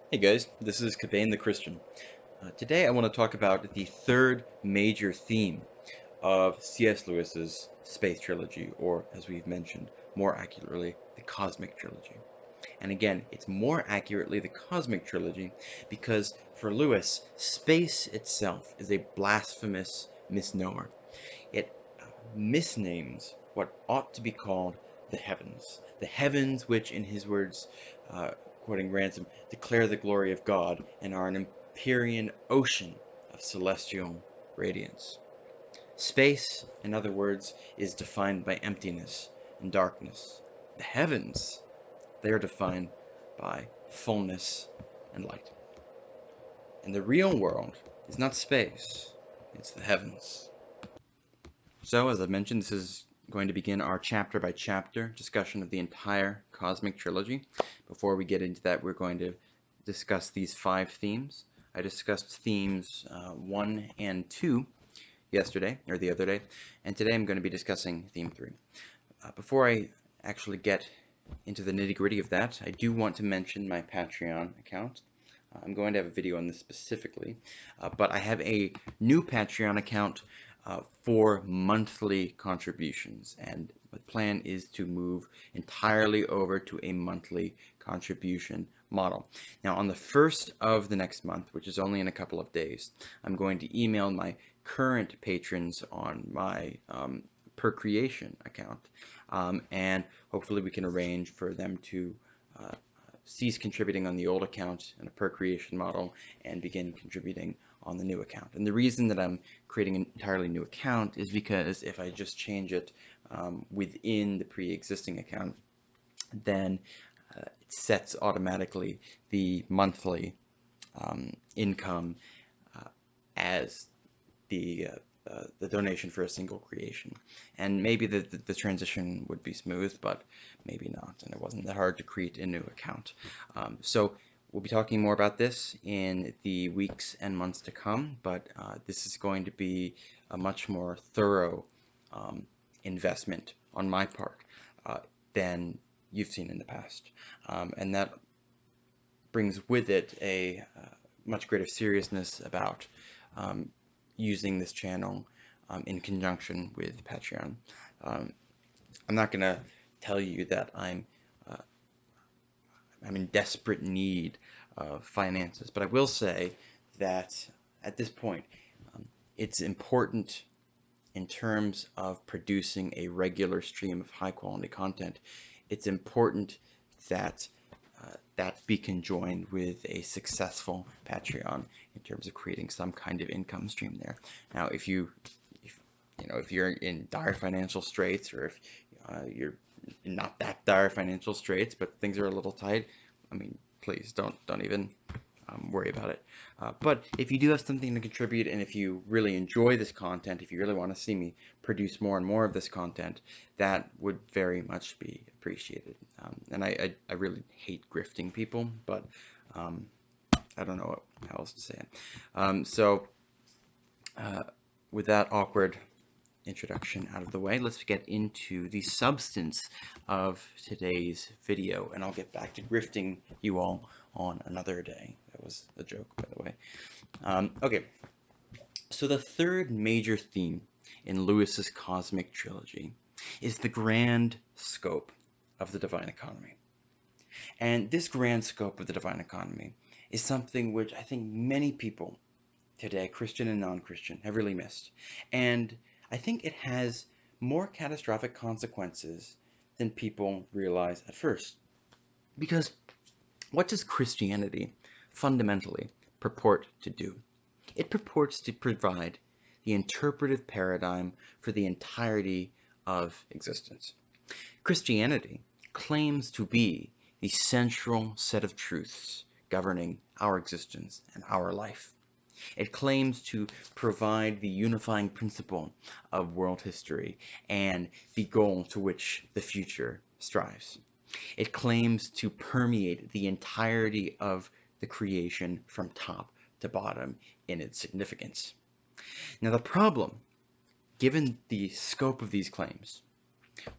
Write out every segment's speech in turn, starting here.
Hey guys, this is Cobain the Christian. Today I want to talk about the third major theme of C.S. Lewis's Space Trilogy, or as we've mentioned, more accurately, the Cosmic Trilogy. And again, it's more accurately the Cosmic Trilogy because for Lewis, space itself is a blasphemous misnomer. It misnames what ought to be called the heavens which, in his words, quoting Ransom, declare the glory of God and are an empyrean ocean of celestial radiance. Space, in other words, is defined by emptiness and darkness. The heavens, they are defined by fullness and light. And the real world is not space, it's the heavens. So, as I mentioned, this is going to begin our chapter by chapter discussion of the entire Cosmic Trilogy. Before we get into that, we're going to discuss these 5 themes. I discussed themes 1 and 2 yesterday, or the other day, and today I'm going to be discussing theme 3. Before I actually get into the nitty-gritty of that, I do want to mention my Patreon account. I'm going to have a video on this specifically, but I have a new Patreon account for monthly contributions, and the plan is to move entirely over to a monthly contribution model. Now, on the 1st of the next month, which is only in a couple of days, I'm going to email my current patrons on my per creation account, and hopefully we can arrange for them to cease contributing on the old account in a per creation model and begin contributing on the new account. And the reason that I'm creating an entirely new account is because if I just change it within the pre-existing account, then it sets automatically the monthly income as the donation for a single creation. And maybe the transition would be smooth, but maybe not, and it wasn't that hard to create a new account. So we'll be talking more about this in the weeks and months to come, but this is going to be a much more thorough investment on my part than you've seen in the past. And that brings with it a much greater seriousness about using this channel in conjunction with Patreon. I'm not going to tell you that I'm in desperate need of finances, but I will say that at this point, it's important in terms of producing a regular stream of high quality content. It's important that that be conjoined with a successful Patreon in terms of creating some kind of income stream there. Now, if you're in dire financial straits, or if you're not that dire financial straits, but things are a little tight, I mean, please don't even worry about it. But if you do have something to contribute, and if you really enjoy this content, if you really want to see me produce more and more of this content, that would very much be appreciated. And I really hate grifting people, but I don't know how else to say it. So with that awkward introduction out of the way, let's get into the substance of today's video, and I'll get back to grifting you all on another day. That was a joke, by the way. Okay, so the third major theme in Lewis's Cosmic Trilogy is the grand scope of the divine economy. And this grand scope of the divine economy is something which I think many people today, Christian and non-Christian, have really missed. And I think it has more catastrophic consequences than people realize at first. Because what does Christianity fundamentally purport to do? It purports to provide the interpretive paradigm for the entirety of existence. Christianity claims to be the central set of truths governing our existence and our life. It claims to provide the unifying principle of world history and the goal to which the future strives. It claims to permeate the entirety of the creation from top to bottom in its significance. Now, the problem, given the scope of these claims,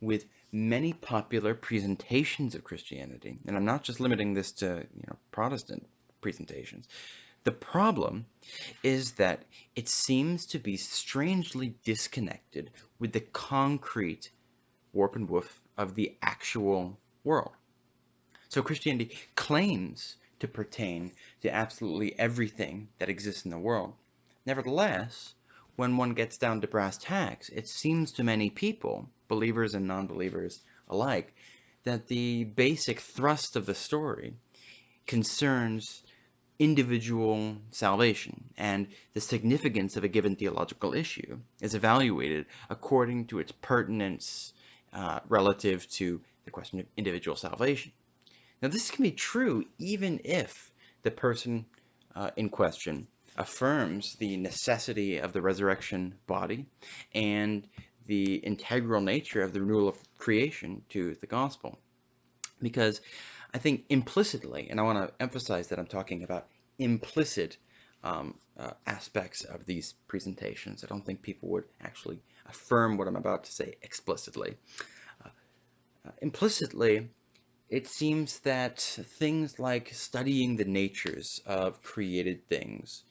with many popular presentations of Christianity, and I'm not just limiting this to Protestant presentations. The problem is that it seems to be strangely disconnected with the concrete warp and woof of the actual world. So Christianity claims to pertain to absolutely everything that exists in the world. Nevertheless, when one gets down to brass tacks, it seems to many people, believers and non-believers alike, that the basic thrust of the story concerns individual salvation, and the significance of a given theological issue is evaluated according to its pertinence relative to the question of individual salvation. Now, this can be true even if the person in question affirms the necessity of the resurrection body and the integral nature of the renewal of creation to the gospel. Because I think implicitly, and I want to emphasize that I'm talking about implicit aspects of these presentations. I don't think people would actually affirm what I'm about to say explicitly. Implicitly, it seems that things like studying the natures of created things,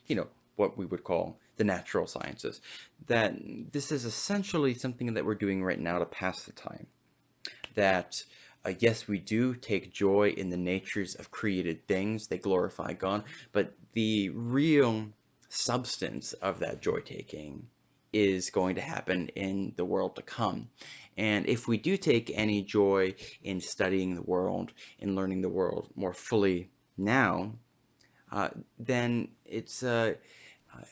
what we would call the natural sciences, that this is essentially something that we're doing right now to pass the time. That yes, we do take joy in the natures of created things, they glorify God, but the real substance of that joy taking is going to happen in the world to come. And if we do take any joy in studying the world, in learning the world more fully now, then it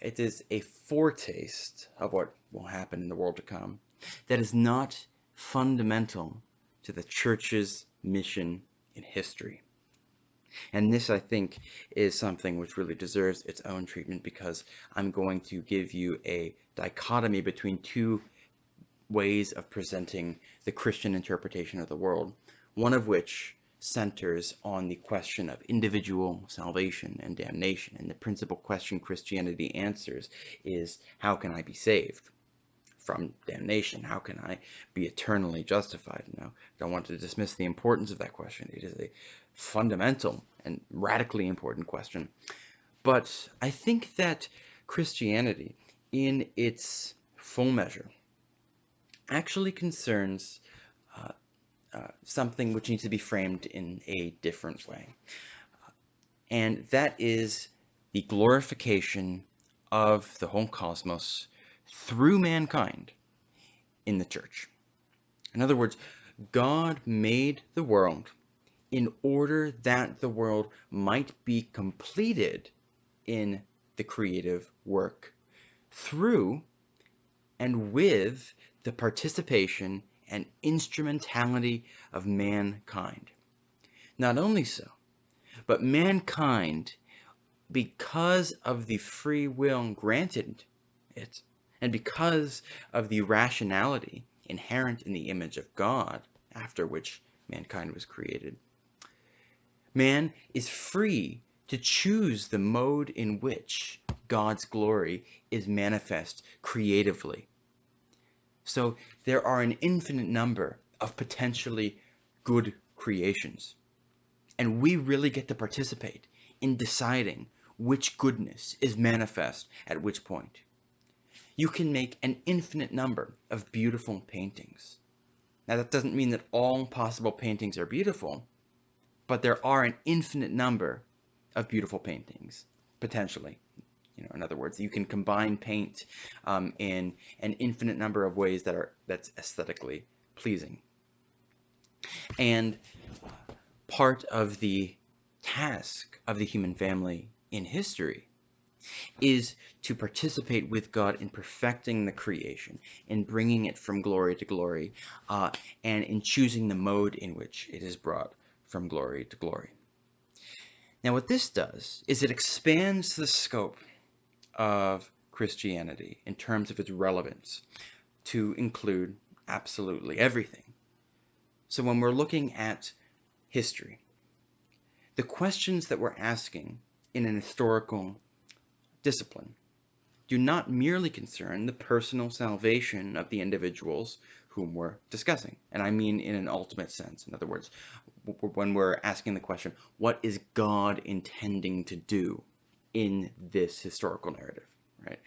is a foretaste of what will happen in the world to come that is not fundamental to the church's mission in history. And this, I think, is something which really deserves its own treatment, because I'm going to give you a dichotomy between two ways of presenting the Christian interpretation of the world, one of which centers on the question of individual salvation and damnation. And the principal question Christianity answers is, how can I be saved from damnation? How can I be eternally justified? Now, I don't want to dismiss the importance of that question. It is a fundamental and radically important question. But I think that Christianity, in its full measure, actually concerns something which needs to be framed in a different way. And that is the glorification of the whole cosmos through mankind in the church. In other words, God made the world in order that the world might be completed in the creative work through and with the participation and instrumentality of mankind. Not only so, but mankind, because of the free will granted it, and because of the rationality inherent in the image of God, after which mankind was created, man is free to choose the mode in which God's glory is manifest creatively. So there are an infinite number of potentially good creations, and we really get to participate in deciding which goodness is manifest at which point. You can make an infinite number of beautiful paintings. Now, that doesn't mean that all possible paintings are beautiful, but there are an infinite number of beautiful paintings, potentially. In other words, you can combine paint in an infinite number of ways that's aesthetically pleasing. And part of the task of the human family in history is to participate with God in perfecting the creation, in bringing it from glory to glory, and in choosing the mode in which it is brought from glory to glory. Now, what this does is it expands the scope of Christianity in terms of its relevance to include absolutely everything. So when we're looking at history, the questions that we're asking in an historical discipline do not merely concern the personal salvation of the individuals whom we're discussing. And I mean in an ultimate sense. In other words, when we're asking the question, what is God intending to do in this historical narrative, right?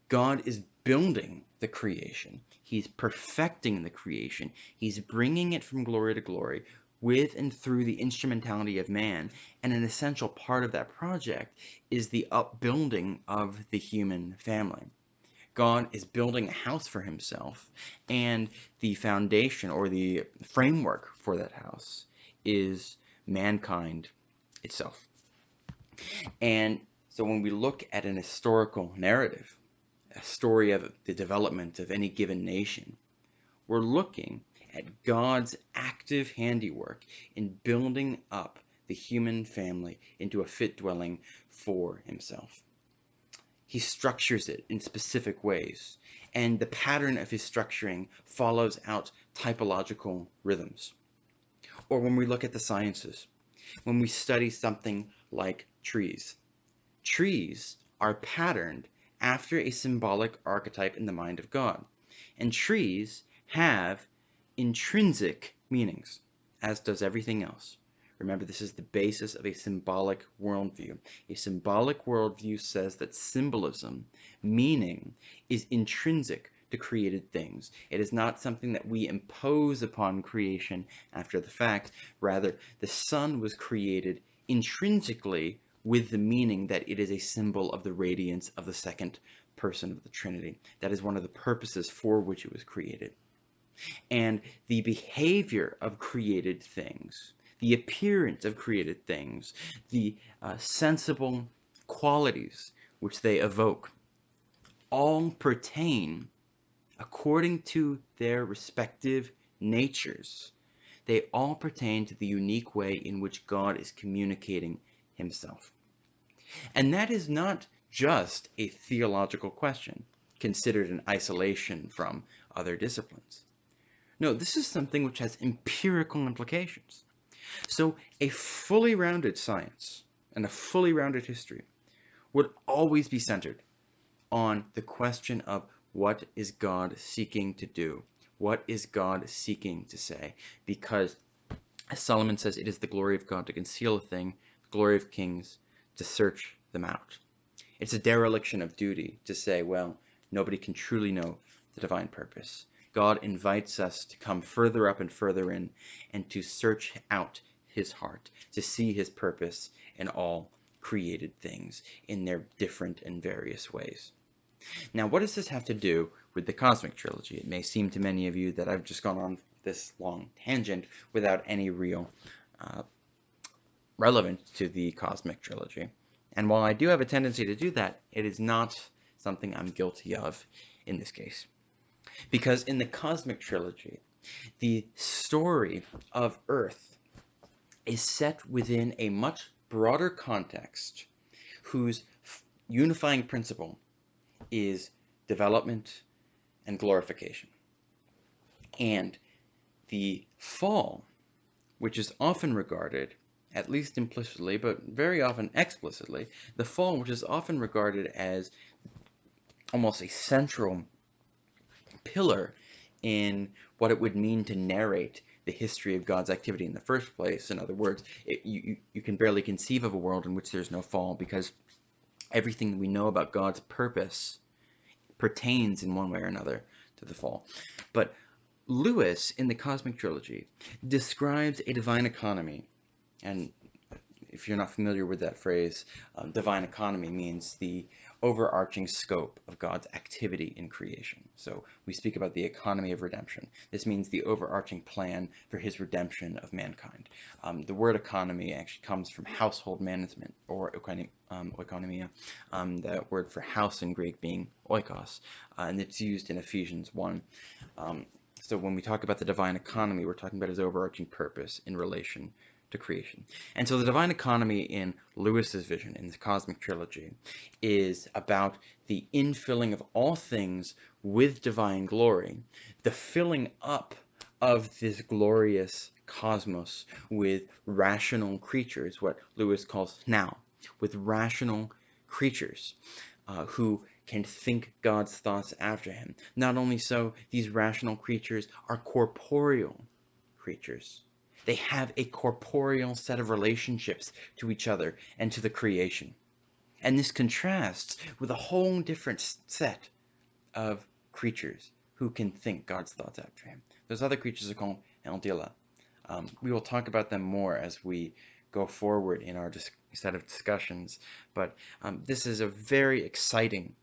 God is building the creation. He's perfecting the creation. He's bringing it from glory to glory with and through the instrumentality of man. And an essential part of that project is the upbuilding of the human family. God is building a house for himself, and the foundation or the framework for that house is mankind itself. And so when we look at an historical narrative, a story of the development of any given nation, we're looking at God's active handiwork in building up the human family into a fit dwelling for himself. He structures it in specific ways, and the pattern of his structuring follows out typological rhythms. Or when we look at the sciences, when we study something like trees, trees are patterned after a symbolic archetype in the mind of God, and trees have intrinsic meanings, as does everything else. Remember, this is the basis of a symbolic worldview. A symbolic worldview says that symbolism, meaning, is intrinsic to created things. It is not something that we impose upon creation after the fact. Rather, the sun was created intrinsically with the meaning that it is a symbol of the radiance of the second person of the Trinity. That is one of the purposes for which it was created. And the behavior of created things, the appearance of created things, the sensible qualities which they evoke, all pertain, according to their respective natures, they all pertain to the unique way in which God is communicating himself. And that is not just a theological question, considered in isolation from other disciplines. No, this is something which has empirical implications. So a fully rounded science and a fully rounded history would always be centered on the question of what is God seeking to do? What is God seeking to say? Because, as Solomon says, it is the glory of God to conceal a thing, the glory of kings to search them out. It's a dereliction of duty to say, well, nobody can truly know the divine purpose. God invites us to come further up and further in and to search out his heart, to see his purpose in all created things in their different and various ways. Now, what does this have to do with the cosmic trilogy? It may seem to many of you that I've just gone on this long tangent without any real relevance to the cosmic trilogy. And while I do have a tendency to do that, it is not something I'm guilty of in this case. Because in the cosmic trilogy, the story of Earth is set within a much broader context whose unifying principle is development and glorification. And the fall, which is often regarded, at least implicitly, but very often explicitly, the fall, which is often regarded as almost a central pillar in what it would mean to narrate the history of God's activity in the first place. In other words, you can barely conceive of a world in which there's no fall, because everything we know about God's purpose pertains in one way or another to the fall. But Lewis, in the Cosmic Trilogy, describes a divine economy, and if you're not familiar with that phrase, divine economy means the overarching scope of God's activity in creation. So we speak about the economy of redemption. This means the overarching plan for his redemption of mankind. The word economy actually comes from household management, or oikonomia, the word for house in Greek being oikos, and it's used in Ephesians 1. So when we talk about the divine economy, we're talking about his overarching purpose in relation to creation. And so the divine economy in Lewis's vision, in the Cosmic Trilogy, is about the infilling of all things with divine glory, the filling up of this glorious cosmos with rational creatures, what Lewis calls now, with rational creatures who can think God's thoughts after him. Not only so, these rational creatures are corporeal creatures. They have a corporeal set of relationships to each other and to the creation. And this contrasts with a whole different set of creatures who can think God's thoughts after him. Those other creatures are called Eldila. We will talk about them more as we go forward in our set of discussions, but this is a very exciting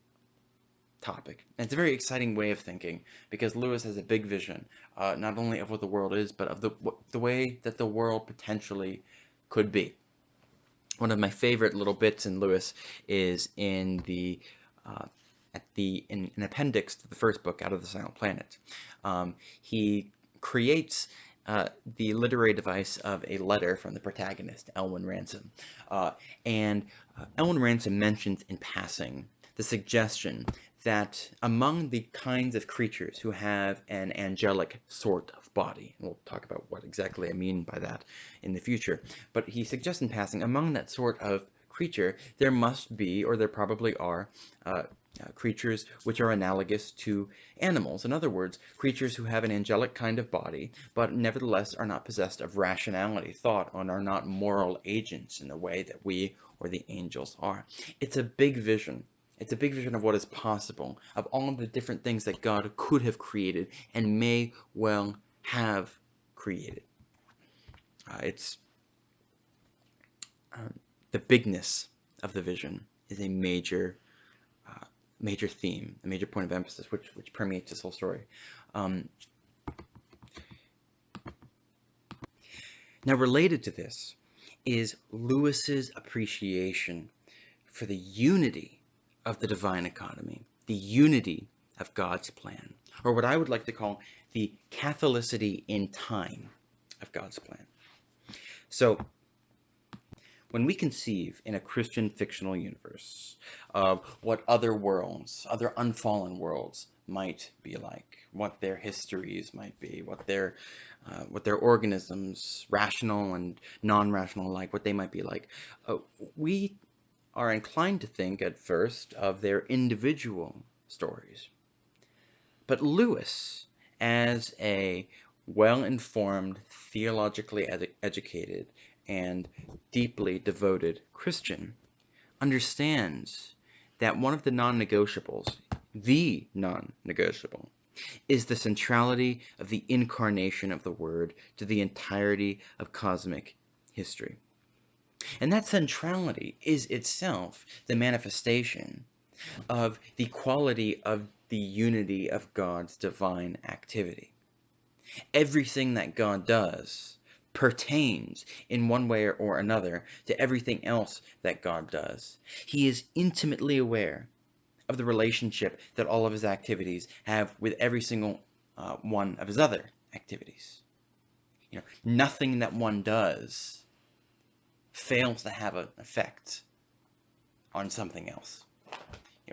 topic. And it's a very exciting way of thinking, because Lewis has a big vision, not only of what the world is, but of the way that the world potentially could be. One of my favorite little bits in Lewis is in in an appendix to the first book, Out of the Silent Planet. He creates the literary device of a letter from the protagonist, Elwyn Ransom. And Elwyn Ransom mentions in passing the suggestion that among the kinds of creatures who have an angelic sort of body, and we'll talk about what exactly I mean by that in the future, but he suggests in passing, among that sort of creature, there must be, or there probably are, creatures which are analogous to animals. In other words, creatures who have an angelic kind of body, but nevertheless are not possessed of rationality, thought, and are not moral agents in the way that we or the angels are. It's a big vision. It's a big vision of what is possible, of all of the different things that God could have created and may well have created. It's the bigness of the vision is a major theme, a major point of emphasis, which permeates this whole story. Now, related to this is Lewis's appreciation for the unity of the divine economy, the unity of God's plan, or what I would like to call the Catholicity in time of God's plan. So, when we conceive in a Christian fictional universe of what other worlds, other unfallen worlds might be like, what their histories might be, what their organisms, rational and non-rational alike, what they might be like, we are inclined to think at first of their individual stories. But Lewis, as a well-informed, theologically educated, and deeply devoted Christian, understands that one of the non-negotiables, the non-negotiable, is the centrality of the incarnation of the Word to the entirety of cosmic history. And that centrality is itself the manifestation of the quality of the unity of God's divine activity. Everything that God does pertains in one way or another to everything else that God does. He is intimately aware of the relationship that all of his activities have with every single one of his other activities. Nothing that one does fails to have an effect on something else.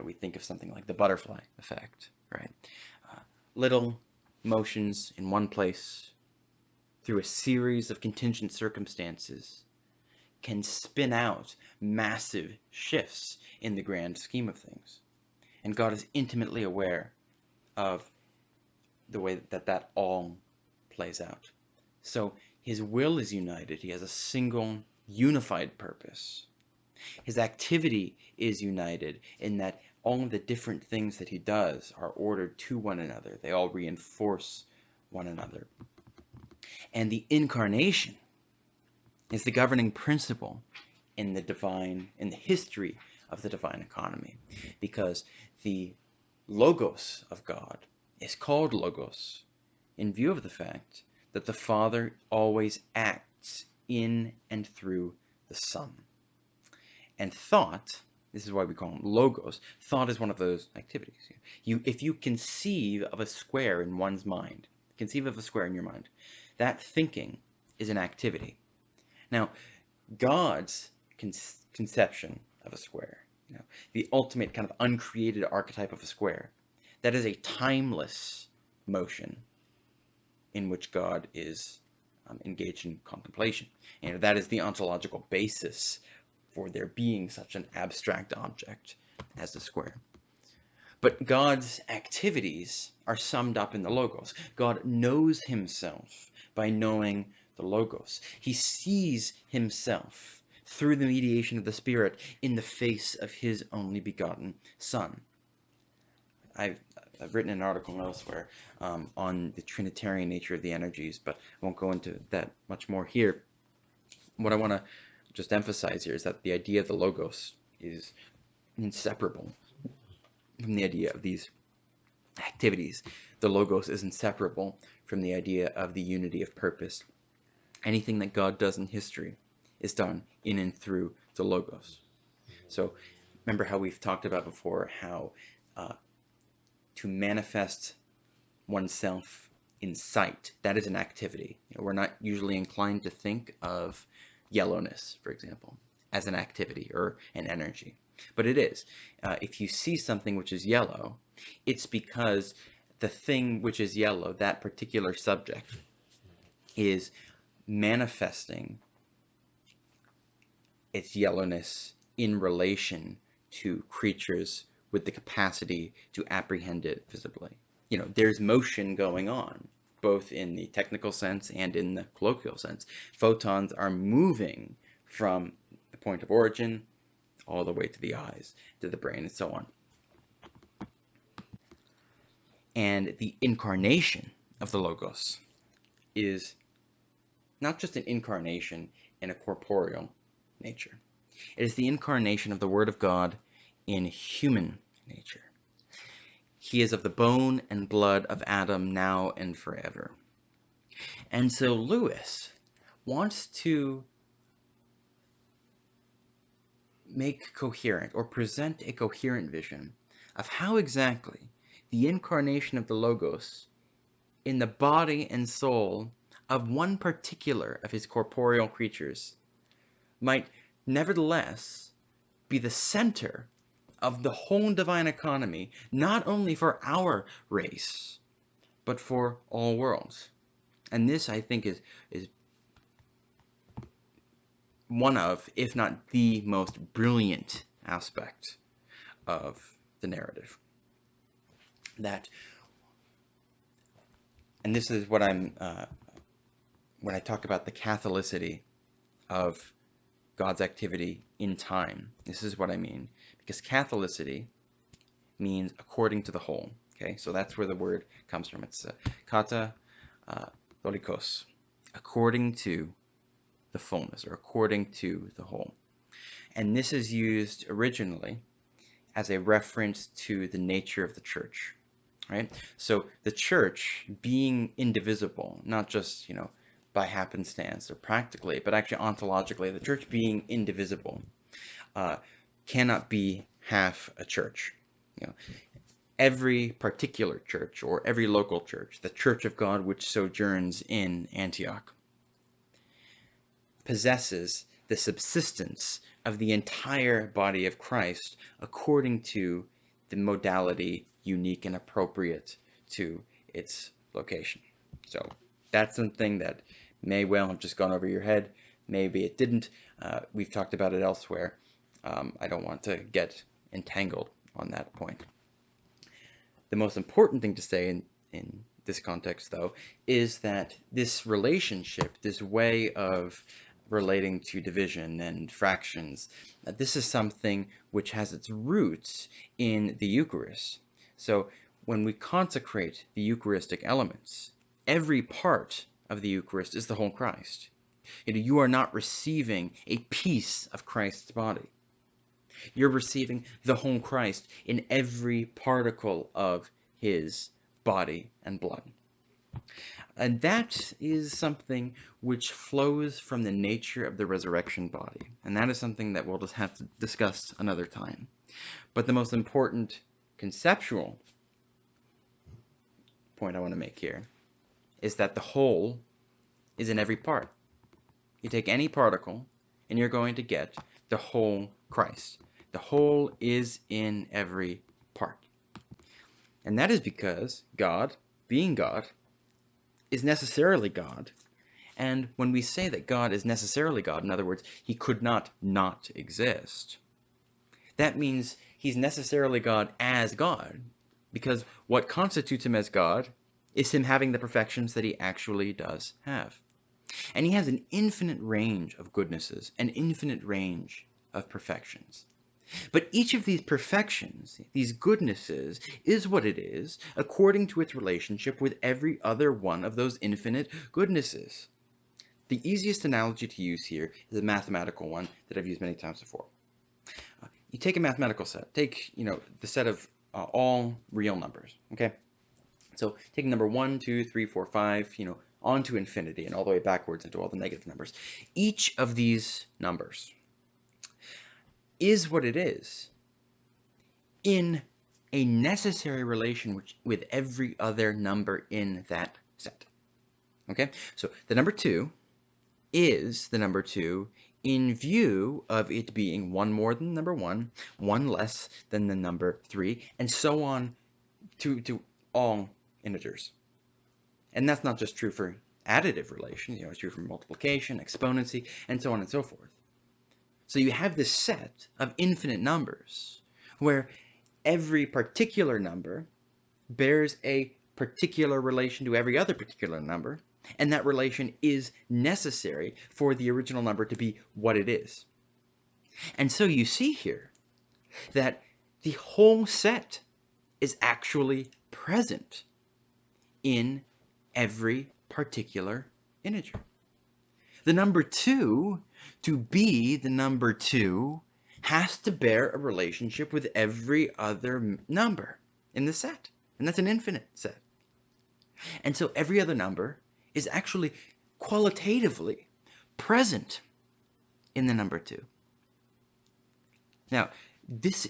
We think of something like the butterfly effect, right? Little motions in one place through a series of contingent circumstances can spin out massive shifts in the grand scheme of things. And God is intimately aware of the way that all plays out. So his will is united. He has a single, unified purpose. His activity is united in that all of the different things that he does are ordered to one another. They all reinforce one another. And the incarnation is the governing principle in the history of the divine economy, because the Logos of God is called Logos in view of the fact that the Father always acts in and through the Son. And thought, this is why we call them Logos, thought is one of those activities. If you conceive of a square in one's mind, conceive of a square in your mind, that thinking is an activity. Now, God's conception of a square, the ultimate kind of uncreated archetype of a square, that is a timeless motion in which God is engaged in contemplation. And that is the ontological basis for there being such an abstract object as the square. But God's activities are summed up in the Logos. God knows himself by knowing the Logos. He sees himself through the mediation of the Spirit in the face of his only begotten Son. I've written an article elsewhere on the Trinitarian nature of the energies, but I won't go into that much more here. What I want to just emphasize here is that the idea of the Logos is inseparable from the idea of these activities. The Logos is inseparable from the idea of the unity of purpose. Anything that God does in history is done in and through the Logos. So remember how we've talked about before how to manifest oneself in sight, that is an activity. We're not usually inclined to think of yellowness, for example, as an activity or an energy. But it is. If you see something which is yellow, it's because the thing which is yellow, that particular subject, is manifesting its yellowness in relation to creatures with the capacity to apprehend it visibly. There's motion going on, both in the technical sense and in the colloquial sense. Photons are moving from the point of origin all the way to the eyes, to the brain, and so on. And the incarnation of the Logos is not just an incarnation in a corporeal nature. It is the incarnation of the Word of God in human nature. He is of the bone and blood of Adam now and forever. And so Lewis wants to make coherent or present a coherent vision of how exactly the incarnation of the Logos in the body and soul of one particular of his corporeal creatures might nevertheless be the center of the whole divine economy, not only for our race, but for all worlds. And this, I think, is one of, if not the most brilliant aspect of the narrative. And this is what when I talk about the Catholicity of God's activity in time, this is what I mean. Because Catholicity means according to the whole. Okay, so that's where the word comes from. It's kata tholikos, according to the fullness, or according to the whole. And this is used originally as a reference to the nature of the church, right? So the church being indivisible, not just, by happenstance or practically, but actually ontologically, the church being indivisible cannot be half a church. Every particular church, or every local church, the church of God which sojourns in Antioch, possesses the subsistence of the entire body of Christ according to the modality unique and appropriate to its location. So that's something that may well have just gone over your head. Maybe it didn't. We've talked about it elsewhere. I don't want to get entangled on that point. The most important thing to say in this context, though, is that this relationship, this way of relating to division and fractions, this is something which has its roots in the Eucharist. So when we consecrate the Eucharistic elements, every part of the Eucharist is the whole Christ. You are not receiving a piece of Christ's body. You're receiving the whole Christ in every particle of his body and blood. And that is something which flows from the nature of the resurrection body. And that is something that we'll just have to discuss another time. But the most important conceptual point I want to make here is that the whole is in every part. You take any particle and you're going to get the whole Christ. The whole is in every part. And that is because God, being God, is necessarily God. And when we say that God is necessarily God, in other words, he could not exist, that means he's necessarily God as God. because what constitutes him as God is him having the perfections that he actually does have. And he has an infinite range of goodnesses, an infinite range of perfections. But each of these perfections, these goodnesses, is what it is according to its relationship with every other one of those infinite goodnesses. The easiest analogy to use here is a mathematical one that I've used many times before. You take a mathematical set. Take, the set of all real numbers, okay? So taking number 1, 2, 3, 4, 5, on to infinity and all the way backwards into all the negative numbers. Each of these numbers is what it is in a necessary relation with every other number in that set. Okay? So the number 2 is the number 2 in view of it being one more than number 1, one less than the number 3, and so on to all integers. And that's not just true for additive relations, it's true for multiplication, exponency, and so on and so forth. So you have this set of infinite numbers where every particular number bears a particular relation to every other particular number, and that relation is necessary for the original number to be what it is. And so you see here that the whole set is actually present in every particular integer. The number 2, to be the number 2, has to bear a relationship with every other number in the set. And that's an infinite set. And so every other number is actually qualitatively present in the number 2. Now, this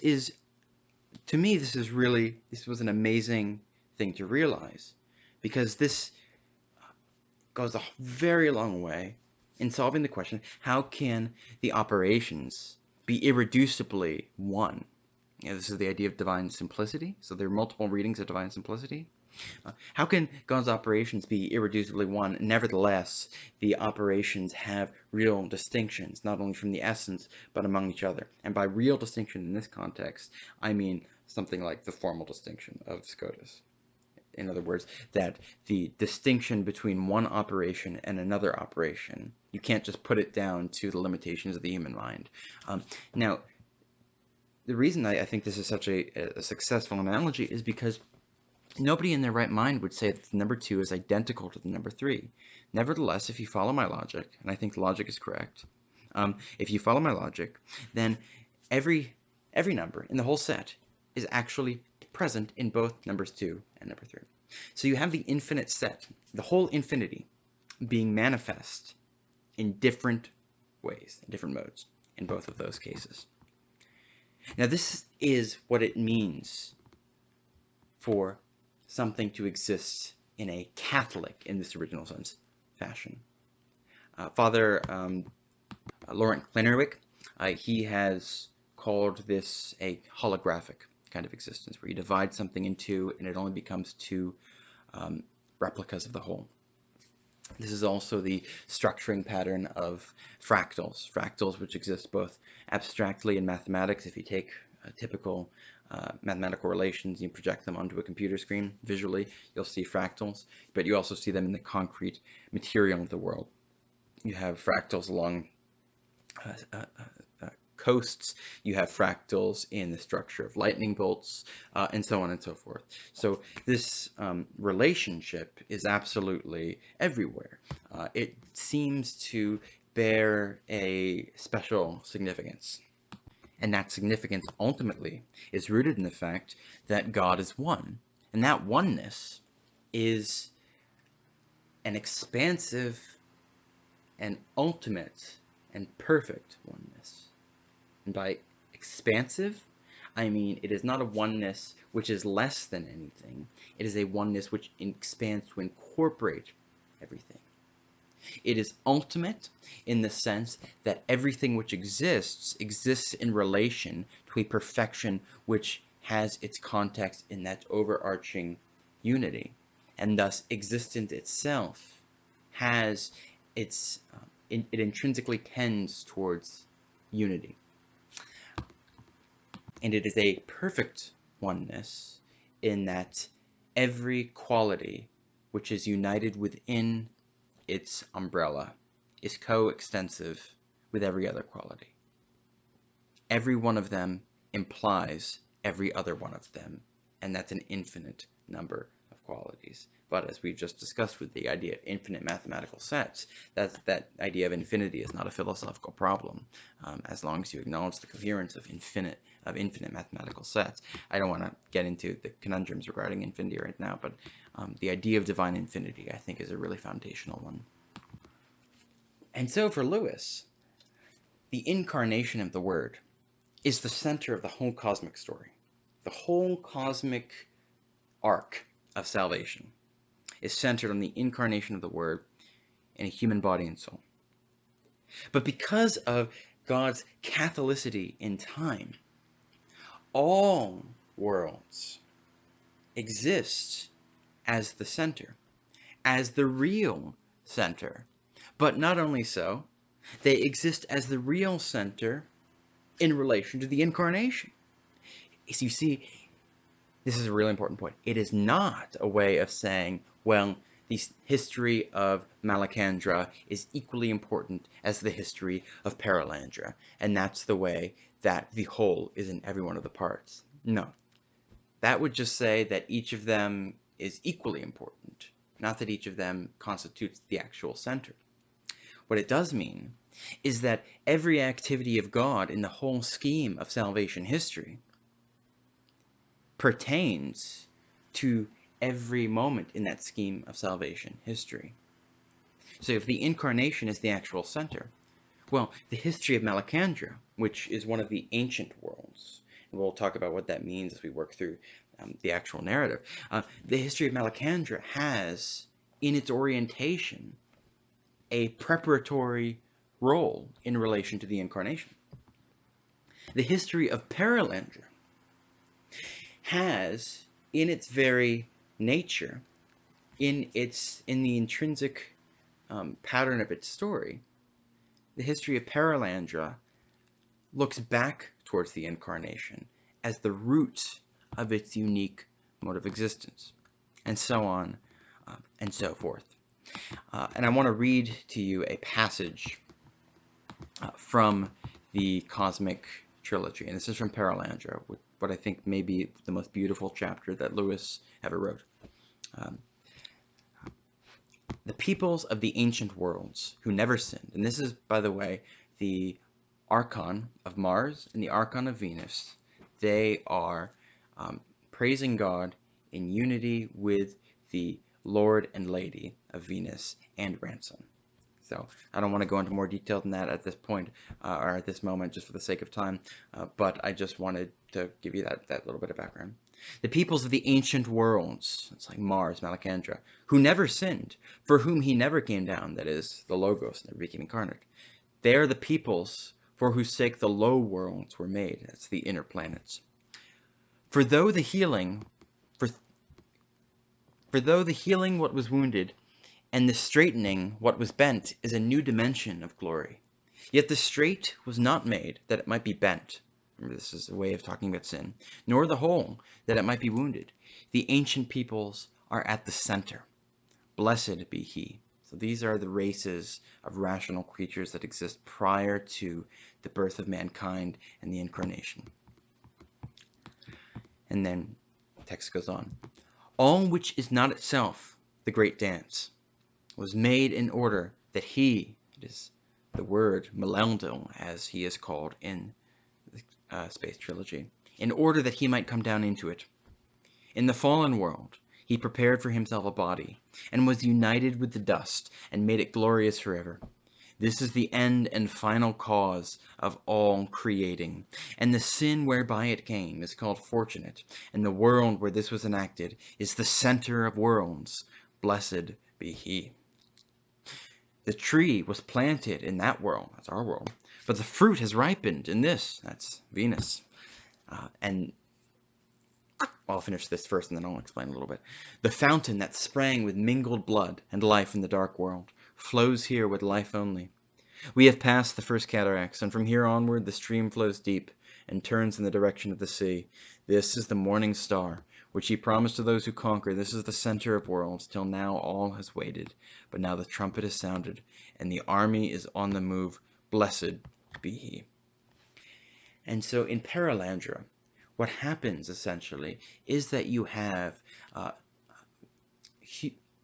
was an amazing thing to realize, because this goes a very long way in solving the question, how can the operations be irreducibly one? This is the idea of divine simplicity. So there are multiple readings of divine simplicity. How can God's operations be irreducibly one? Nevertheless, the operations have real distinctions, not only from the essence, but among each other. And by real distinction in this context, I mean something like the formal distinction of Scotus. In other words, that the distinction between one operation and another operation, you can't just put it down to the limitations of the human mind. Now, the reason I think this is such a successful analogy is because nobody in their right mind would say that the number 2 is identical to the number 3. Nevertheless, if you follow my logic, and I think the logic is correct, if you follow my logic, then every number in the whole set is actually present in both numbers 2 and number 3. So you have the infinite set, the whole infinity, being manifest in different ways, in different modes, in both of those cases. Now this is what it means for something to exist in a Catholic, in this original sense, fashion. Father Laurent Klinnerwick, he has called this a holographic kind of existence, where you divide something in two and it only becomes two replicas of the whole. This is also the structuring pattern of fractals. Fractals which exist both abstractly in mathematics. If you take typical mathematical relations, you project them onto a computer screen visually, you'll see fractals, but you also see them in the concrete material of the world. You have fractals along coasts, you have fractals in the structure of lightning bolts, and so on and so forth. So this relationship is absolutely everywhere. It seems to bear a special significance. And that significance ultimately is rooted in the fact that God is one. And that oneness is an expansive and ultimate and perfect oneness. And by expansive, I mean it is not a oneness which is less than anything. It is a oneness which expands to incorporate everything. It is ultimate in the sense that everything which exists in relation to a perfection which has its context in that overarching unity. And thus existence itself has its, it intrinsically tends towards unity. And it is a perfect oneness in that every quality which is united within its umbrella is coextensive with every other quality. Every one of them implies every other one of them, and that's an infinite number of qualities. But as we've just discussed with the idea of infinite mathematical sets, that idea of infinity is not a philosophical problem, as long as you acknowledge the coherence of infinite mathematical sets. I don't want to get into the conundrums regarding infinity right now, but the idea of divine infinity, I think, is a really foundational one. And so for Lewis, the incarnation of the Word is the center of the whole cosmic story. The whole cosmic arc of salvation is centered on the incarnation of the Word in a human body and soul. But because of God's catholicity in time, all worlds exist as the center, as the real center. But not only so, they exist as the real center in relation to the incarnation. As you see, this is a really important point. It is not a way of saying, well, the history of Malacandra is equally important as the history of Paralandra, and that's the way that the whole is in every one of the parts. No. That would just say that each of them is equally important, not that each of them constitutes the actual center. What it does mean is that every activity of God in the whole scheme of salvation history pertains to every moment in that scheme of salvation history. So if the incarnation is the actual center, well, the history of Malacandra, which is one of the ancient worlds, and we'll talk about what that means as we work through the actual narrative, the history of Malacandra has, in its orientation, a preparatory role in relation to the incarnation. The history of Paralandra has, in its very nature, in the intrinsic pattern of its story, the history of Paralandra looks back towards the incarnation as the root of its unique mode of existence, and so on and so forth. And I want to read to you a passage from the Cosmic Trilogy, and this is from Paralandra, what I think may be the most beautiful chapter that Lewis ever wrote. The peoples of the ancient worlds who never sinned, and this is, by the way, the archon of Mars and the archon of Venus, they are praising God in unity with the Lord and Lady of Venus and Ransom. So I don't want to go into more detail than that at this point, or at this moment, just for the sake of time, but I just wanted to give you that little bit of background. The peoples of the ancient worlds, it's like Mars, Malacandra, who never sinned, for whom he never came down, that is, the Logos, never became incarnate. They are the peoples for whose sake the low worlds were made, that's the inner planets. For though the healing what was wounded, and the straightening what was bent is a new dimension of glory. Yet the straight was not made that it might be bent. Remember, this is a way of talking about sin. Nor the whole that it might be wounded. The ancient peoples are at the center. Blessed be he. So these are the races of rational creatures that exist prior to the birth of mankind and the incarnation. And then the text goes on. All which is not itself the great dance was made in order that he, it is the word Melendo, as he is called in the Space Trilogy, in order that he might come down into it. In the fallen world, he prepared for himself a body, and was united with the dust, and made it glorious forever. This is the end and final cause of all creating, and the sin whereby it came is called fortunate, and the world where this was enacted is the center of worlds. Blessed be he. The tree was planted in that world, that's our world, but the fruit has ripened in this, that's Venus. And I'll finish this first and then I'll explain a little bit. The fountain that sprang with mingled blood and life in the dark world flows here with life only. We have passed the first cataracts, and from here onward the stream flows deep and turns in the direction of the sea. This is the morning star, which he promised to those who conquer. This is the center of worlds. Till now all has waited, but now the trumpet is sounded, and the army is on the move. Blessed be he. And so in Paralandra, what happens essentially is that you have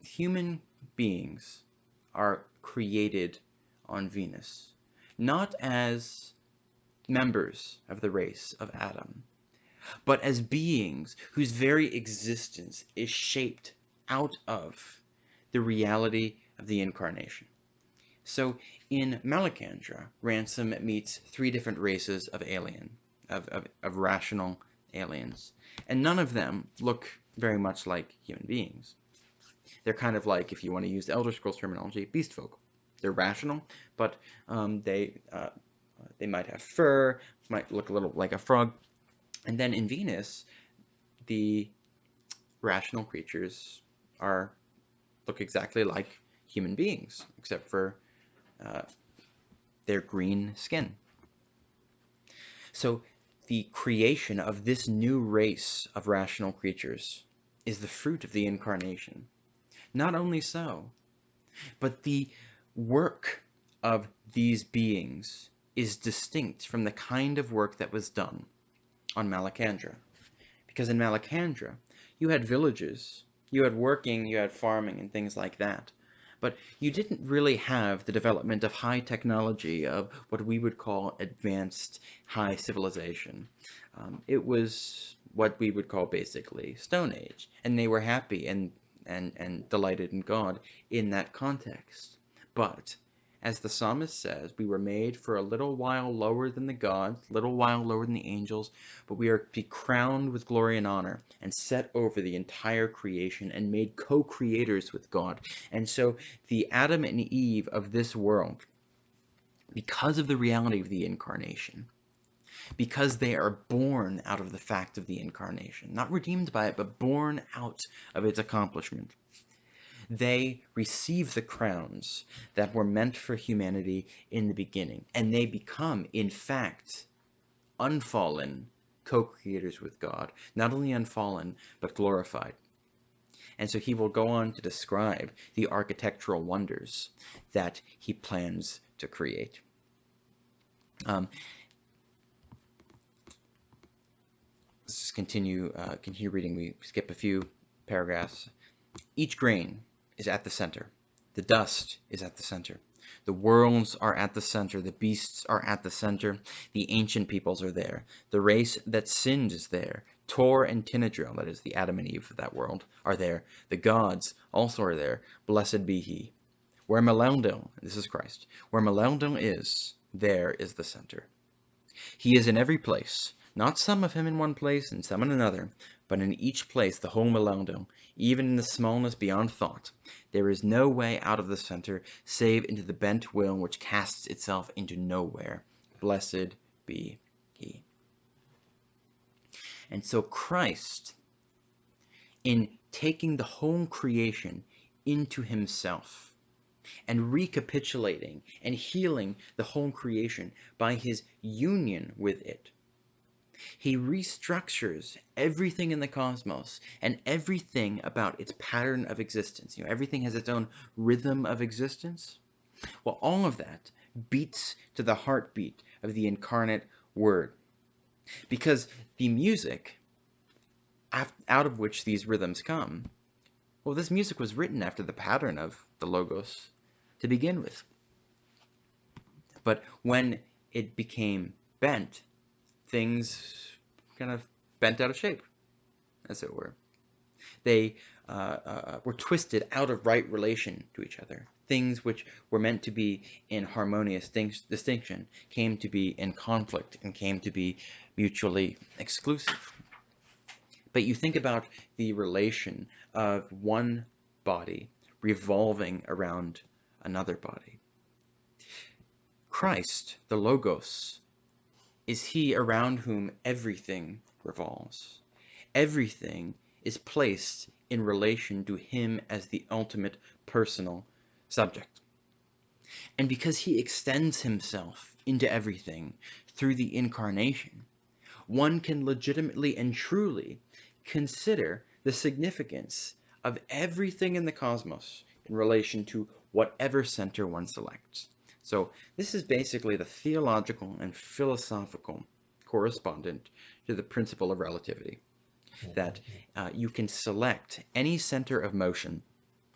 human beings are created on Venus, not as members of the race of Adam, but as beings whose very existence is shaped out of the reality of the incarnation. So in Malacandra, Ransom meets three different races of of rational aliens, and none of them look very much like human beings. They're kind of like, if you want to use the Elder Scrolls terminology, beast folk. They're rational, but they might have fur, might look a little like a frog. And then in Venus, the rational creatures look exactly like human beings, except for their green skin. So the creation of this new race of rational creatures is the fruit of the incarnation. Not only so, but the work of these beings is distinct from the kind of work that was done on Malacandra. Because in Malacandra, you had villages, you had working, you had farming, and things like that. But you didn't really have the development of high technology, of what we would call advanced high civilization. It was what we would call basically Stone Age, and they were happy and delighted in God in that context. But as the psalmist says, we were made for a little while lower than the gods, a little while lower than the angels, but we are to be crowned with glory and honor and set over the entire creation and made co-creators with God. And so the Adam and Eve of this world, because of the reality of the incarnation, because they are born out of the fact of the incarnation, not redeemed by it, but born out of its accomplishment, they receive the crowns that were meant for humanity in the beginning, and they become, in fact, unfallen co-creators with God, not only unfallen, but glorified. And so he will go on to describe the architectural wonders that he plans to create. Let's just continue reading. We skip a few paragraphs. Each grain is at the center. The dust is at the center. The worlds are at the center. The beasts are at the center. The ancient peoples are there. The race that sinned is there. Tor and Tinadril, that is the Adam and Eve of that world, are there. The gods also are there. Blessed be he. Where Melandil, this is Christ, where Melandil is, there is the center. He is in every place, not some of him in one place and some in another, but in each place the whole Melandil, even in the smallness beyond thought. There is no way out of the center, save into the bent will which casts itself into nowhere. Blessed be he. And so Christ, in taking the whole creation into himself, and recapitulating and healing the whole creation by his union with it, he restructures everything in the cosmos and everything about its pattern of existence. Everything has its own rhythm of existence. Well, all of that beats to the heartbeat of the incarnate Word. Because the music out of which these rhythms come, well, this music was written after the pattern of the Logos to begin with. But when it became bent, things kind of bent out of shape, as it were. They were twisted out of right relation to each other. Things which were meant to be in harmonious distinction came to be in conflict and came to be mutually exclusive. But you think about the relation of one body revolving around another body. Christ, the Logos, is he around whom everything revolves. Everything is placed in relation to him as the ultimate personal subject. And because he extends himself into everything through the incarnation, one can legitimately and truly consider the significance of everything in the cosmos in relation to whatever center one selects. So this is basically the theological and philosophical correspondent to the principle of relativity, that you can select any center of motion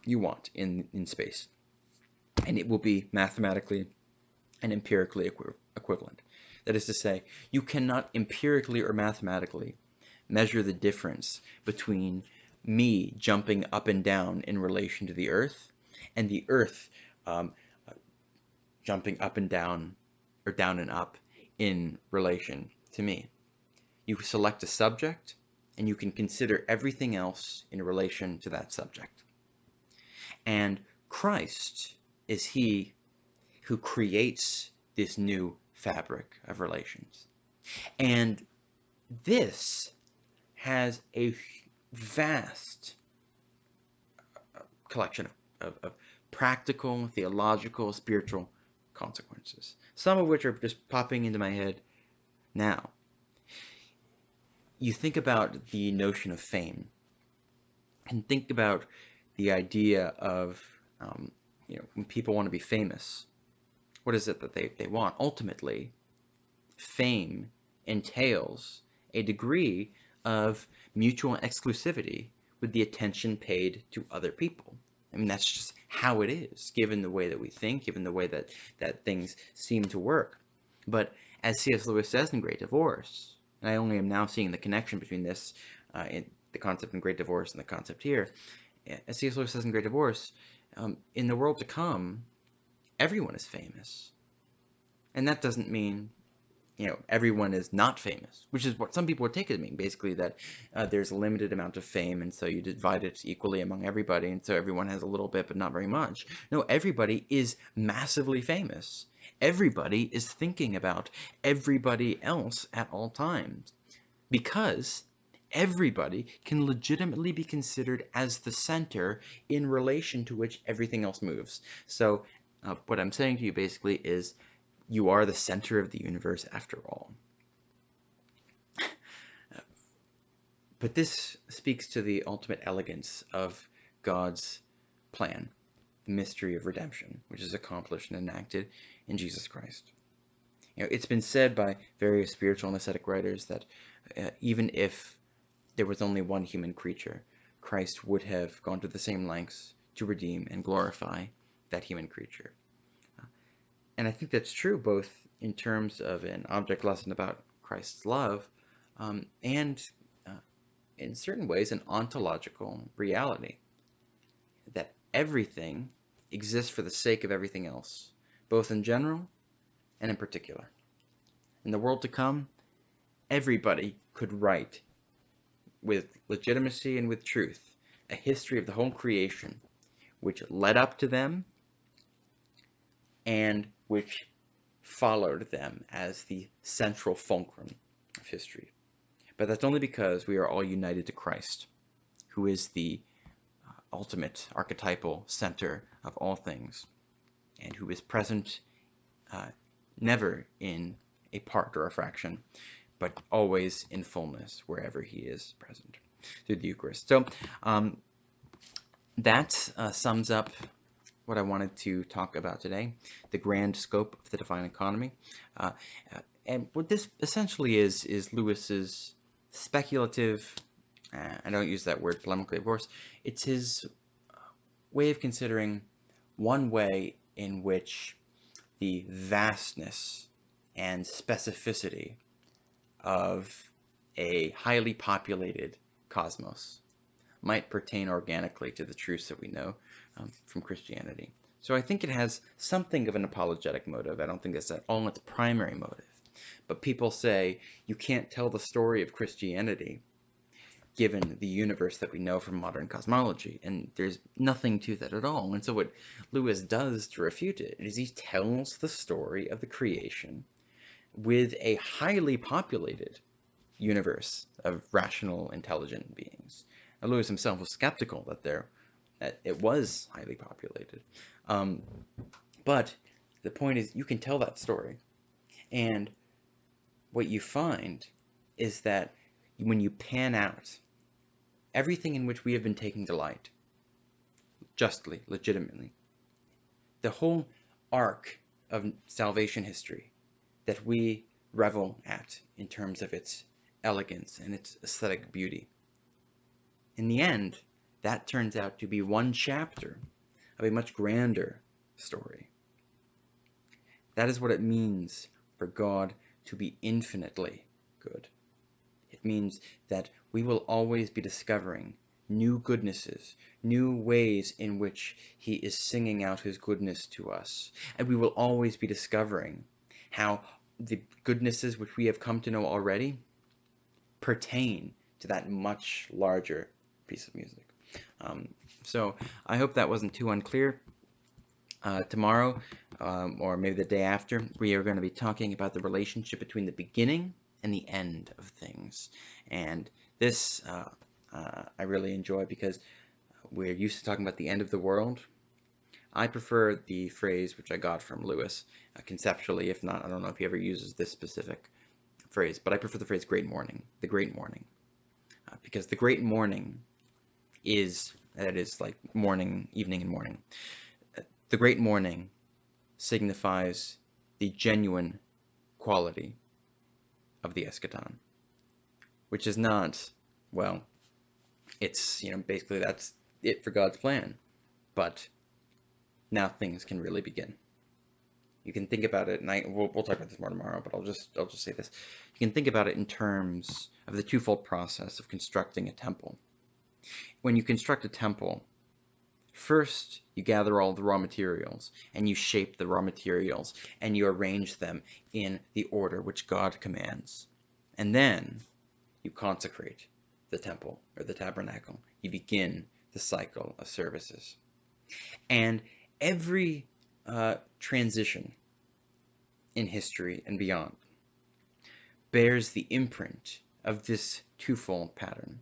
you want in space, and it will be mathematically and empirically equivalent. That is to say, you cannot empirically or mathematically measure the difference between me jumping up and down in relation to the Earth and the Earth um, jumping up and down or down and up in relation to me. You select a subject and you can consider everything else in relation to that subject. And Christ is he who creates this new fabric of relations. And this has a vast collection of practical, theological, spiritual consequences, some of which are just popping into my head now. You think about the notion of fame, and think about the idea of, when people want to be famous, what is it that they want? Ultimately, fame entails a degree of mutual exclusivity with the attention paid to other people. I mean, that's just how it is, given the way that we think, given the way that things seem to work. But as C.S. Lewis says in Great Divorce, and I only am now seeing the connection between this, in the concept in Great Divorce and the concept here, as C.S. Lewis says in Great Divorce, in the world to come, everyone is famous. And that doesn't mean everyone is not famous, which is what some people would take it to mean, basically that there's a limited amount of fame, and so you divide it equally among everybody, and so everyone has a little bit, but not very much. No, everybody is massively famous. Everybody is thinking about everybody else at all times, because everybody can legitimately be considered as the center in relation to which everything else moves. So what I'm saying to you basically is, you are the center of the universe after all. But this speaks to the ultimate elegance of God's plan, the mystery of redemption, which is accomplished and enacted in Jesus Christ. It's been said by various spiritual and ascetic writers that even if there was only one human creature, Christ would have gone to the same lengths to redeem and glorify that human creature. And I think that's true both in terms of an object lesson about Christ's love and in certain ways an ontological reality, that everything exists for the sake of everything else, both in general and in particular. In the world to come, everybody could write with legitimacy and with truth a history of the whole creation which led up to them and which followed them as the central fulcrum of history. But that's only because we are all united to Christ, who is the ultimate archetypal center of all things, and who is present never in a part or a fraction, but always in fullness wherever he is present through the Eucharist. So that sums up what I wanted to talk about today, the grand scope of the divine economy. And what this essentially is Lewis's speculative, I don't use that word polemically, of course, it's his way of considering one way in which the vastness and specificity of a highly populated cosmos might pertain organically to the truths that we know from Christianity. So I think it has something of an apologetic motive. I don't think that's at all its primary motive. But people say you can't tell the story of Christianity given the universe that we know from modern cosmology, and there's nothing to that at all. And so what Lewis does to refute it is he tells the story of the creation with a highly populated universe of rational, intelligent beings. Now, Lewis himself was skeptical that it was highly populated. But the point is, you can tell that story. And what you find is that when you pan out everything in which we have been taking delight, justly, legitimately. The whole arc of salvation history that we revel at in terms of its elegance and its aesthetic beauty. In the end, that turns out to be one chapter of a much grander story. That is what it means for God to be infinitely good. It means that we will always be discovering new goodnesses, new ways in which He is singing out His goodness to us. And we will always be discovering how the goodnesses which we have come to know already pertain to that much larger piece of music. So I hope that wasn't too unclear. Tomorrow, or maybe the day after, we are going to be talking about the relationship between the beginning and the end of things. And this I really enjoy because we're used to talking about the end of the world. I prefer the phrase which I got from Lewis, conceptually. If not, I don't know if he ever uses this specific phrase, but I prefer the phrase great morning, the great morning. Because the great morning is, that is like morning, evening, and morning. The great morning signifies the genuine quality of the eschaton, which is not, well, it's, basically that's it for God's plan. But now things can really begin. You can think about it, and we'll talk about this more tomorrow, but I'll just say this. You can think about it in terms of the twofold process of constructing a temple. When you construct a temple, first you gather all the raw materials, and you shape the raw materials, and you arrange them in the order which God commands. And then you consecrate the temple, or the tabernacle. You begin the cycle of services. And every transition in history and beyond bears the imprint of this twofold pattern.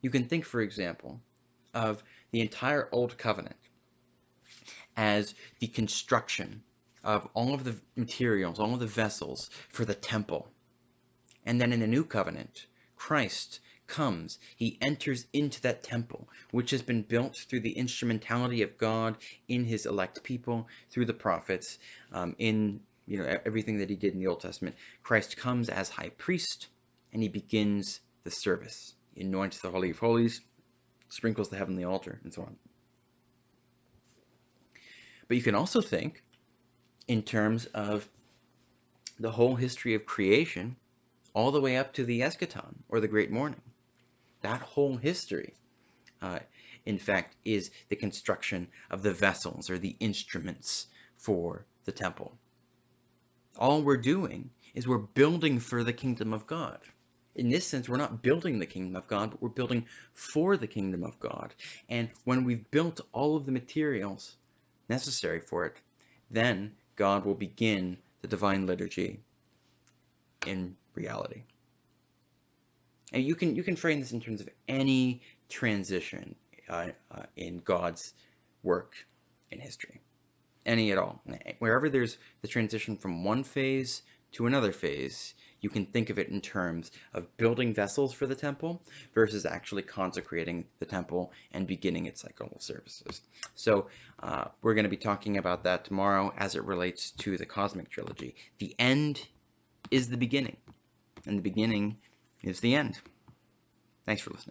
You can think, for example, of the entire Old Covenant as the construction of all of the materials, all of the vessels for the temple. And then in the New Covenant, Christ comes, He enters into that temple, which has been built through the instrumentality of God in His elect people, through the prophets, in everything that He did in the Old Testament. Christ comes as high priest, and He begins the service. He anoints the Holy of Holies, sprinkles the heavenly altar, and so on. But you can also think in terms of the whole history of creation, all the way up to the eschaton, or the great morning. That whole history, in fact, is the construction of the vessels, or the instruments for the temple. All we're doing is we're building for the kingdom of God. In this sense, we're not building the kingdom of God, but we're building for the kingdom of God. And when we've built all of the materials necessary for it, then God will begin the divine liturgy in reality. And you can frame this in terms of any transition in God's work in history. Any at all. Wherever there's the transition from one phase to another phase, you can think of it in terms of building vessels for the temple versus actually consecrating the temple and beginning its cycle of services. So we're going to be talking about that tomorrow as it relates to the cosmic trilogy. The end is the beginning, and the beginning is the end. Thanks for listening.